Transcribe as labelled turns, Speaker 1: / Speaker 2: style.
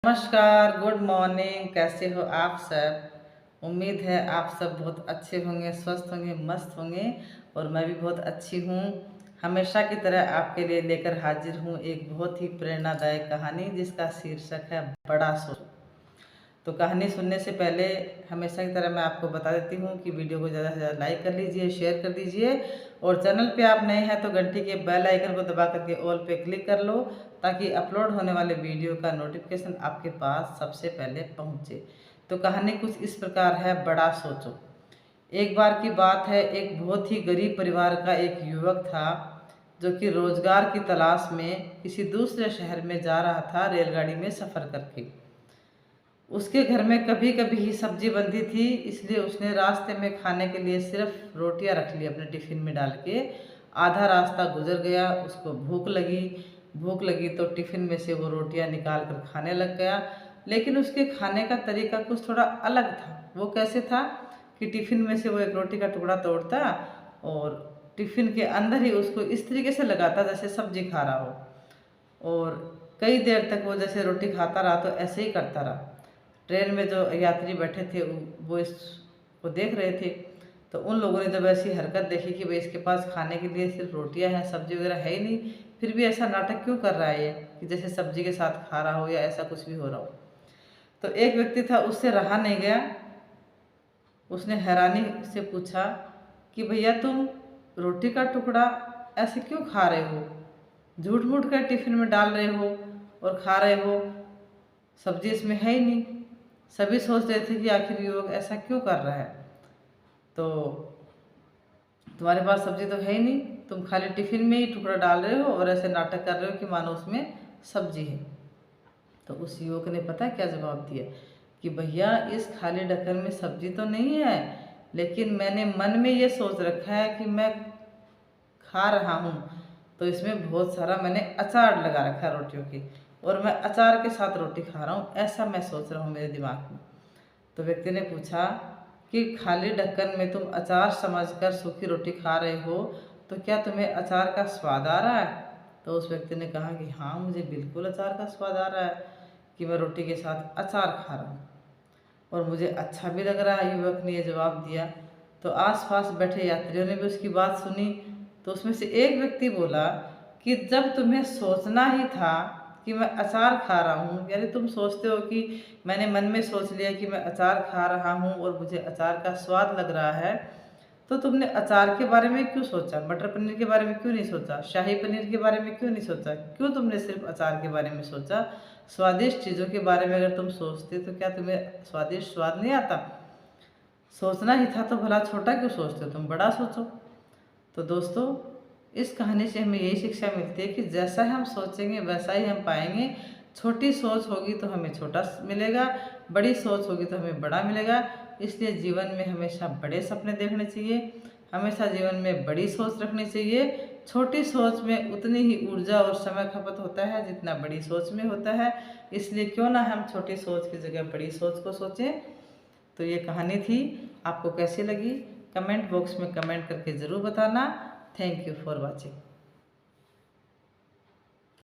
Speaker 1: नमस्कार, good morning. कैसे हो आप सब? उम्मीद है आप सब बहुत अच्छे होंगे, स्वस्थ होंगे, मस्त होंगे। और मैं भी बहुत अच्छी हूँ। हमेशा की तरह आपके लिए लेकर हाजिर हूँ एक बहुत ही प्रेरणादायक कहानी जिसका शीर्षक है बड़ा सोचो। तो कहानी सुनने से पहले हमेशा की तरह मैं आपको बता देती हूँ कि वीडियो को ज़्यादा से ज़्यादा लाइक कर लीजिए, शेयर कर दीजिए। और चैनल पे आप नए हैं तो घंटी के बेल आइकन को दबा करके ऑल पे क्लिक कर लो, ताकि अपलोड होने वाले वीडियो का नोटिफिकेशन आपके पास सबसे पहले पहुँचे। तो कहानी कुछ इस प्रकार है, बड़ा सोचो। एक बार की बात है, एक बहुत ही गरीब परिवार का एक युवक था जो कि रोजगार की तलाश में किसी दूसरे शहर में जा रहा था, रेलगाड़ी में सफ़र करके। उसके घर में कभी कभी ही सब्जी बनती थी, इसलिए उसने रास्ते में खाने के लिए सिर्फ रोटियां रख ली अपने टिफिन में डाल के। आधा रास्ता गुजर गया, उसको भूख लगी तो टिफिन में से वो रोटियां निकाल कर खाने लग गया। लेकिन उसके खाने का तरीका कुछ थोड़ा अलग था। वो कैसे था कि टिफिन में से वो एक रोटी का टुकड़ा तोड़ता और टिफिन के अंदर ही उसको इस तरीके से लगाता जैसे सब्जी खा रहा हो। और कई देर तक वो जैसे रोटी खाता रहा, तो ऐसे ही करता रहा। ट्रेन में जो यात्री बैठे थे वो इसको देख रहे थे। तो उन लोगों ने जब ऐसी हरकत देखी कि भाई इसके पास खाने के लिए सिर्फ रोटियां हैं, सब्जी वगैरह है ही नहीं, फिर भी ऐसा नाटक क्यों कर रहा है ये कि जैसे सब्जी के साथ खा रहा हो या ऐसा कुछ भी हो रहा हो। तो एक व्यक्ति था, उससे रहा नहीं गया। उसने हैरानी से पूछा कि भैया तुम रोटी का टुकड़ा ऐसे क्यों खा रहे हो? झूठ मूठ कर टिफिन में डाल रहे हो और खा रहे हो, सब्जी इसमें है ही नहीं। सभी सोच रहे थे कि आखिर युवक ऐसा क्यों कर रहा है। तो तुम्हारे पास सब्जी तो है ही नहीं, तुम खाली टिफिन में ही टुकड़ा डाल रहे हो और ऐसे नाटक कर रहे हो कि मानो उसमें सब्जी है। तो उस युवक ने पता क्या जवाब दिया कि भैया इस खाली ढक्कन में सब्जी तो नहीं है, लेकिन मैंने मन में ये सोच रखा है कि मैं खा रहा हूँ, तो इसमें बहुत सारा मैंने अचार लगा रखा है रोटियों की, और मैं अचार के साथ रोटी खा रहा हूँ, ऐसा मैं सोच रहा हूँ मेरे दिमाग में। तो व्यक्ति ने पूछा कि खाली ढक्कन में तुम अचार समझकर सूखी रोटी खा रहे हो, तो क्या तुम्हें अचार का स्वाद आ रहा है? तो उस व्यक्ति ने कहा कि हाँ, मुझे बिल्कुल अचार का स्वाद आ रहा है कि मैं रोटी के साथ अचार खा रहा हूँ और मुझे अच्छा भी लग रहा है। युवक ने यह जवाब दिया। तो आसपास बैठे यात्रियों ने भी उसकी बात सुनी। तो उसमें से एक व्यक्ति बोला कि जब तुम्हें सोचना ही था कि मैं अचार खा रहा हूँ, यानी तुम सोचते हो कि मैंने मन में सोच लिया कि मैं अचार खा रहा हूँ और मुझे अचार का स्वाद लग रहा है, तो तुमने अचार के बारे में क्यों सोचा? मटर पनीर के बारे में क्यों नहीं सोचा? शाही पनीर के बारे में क्यों नहीं सोचा? क्यों तुमने सिर्फ अचार के बारे में सोचा? स्वादिष्ट चीज़ों के बारे में अगर तुम सोचते तो क्या तुम्हें स्वादिष्ट स्वाद नहीं आता? सोचना ही था तो भला छोटा क्यों सोचते हो, तुम बड़ा सोचो। तो दोस्तों, इस कहानी से हमें यही शिक्षा मिलती है कि जैसा हम सोचेंगे वैसा ही हम पाएंगे। छोटी सोच होगी तो हमें छोटा मिलेगा, बड़ी सोच होगी तो हमें बड़ा मिलेगा। इसलिए जीवन में हमेशा बड़े सपने देखने चाहिए, हमेशा जीवन में बड़ी सोच रखनी चाहिए। छोटी सोच में उतनी ही ऊर्जा और समय खपत होता है जितना बड़ी सोच में होता है। इसलिए क्यों ना हम छोटी सोच की जगह बड़ी सोच को सोचें। तो ये कहानी थी, आपको कैसी लगी कमेंट बॉक्स में कमेंट करके ज़रूर बताना। Thank you for watching.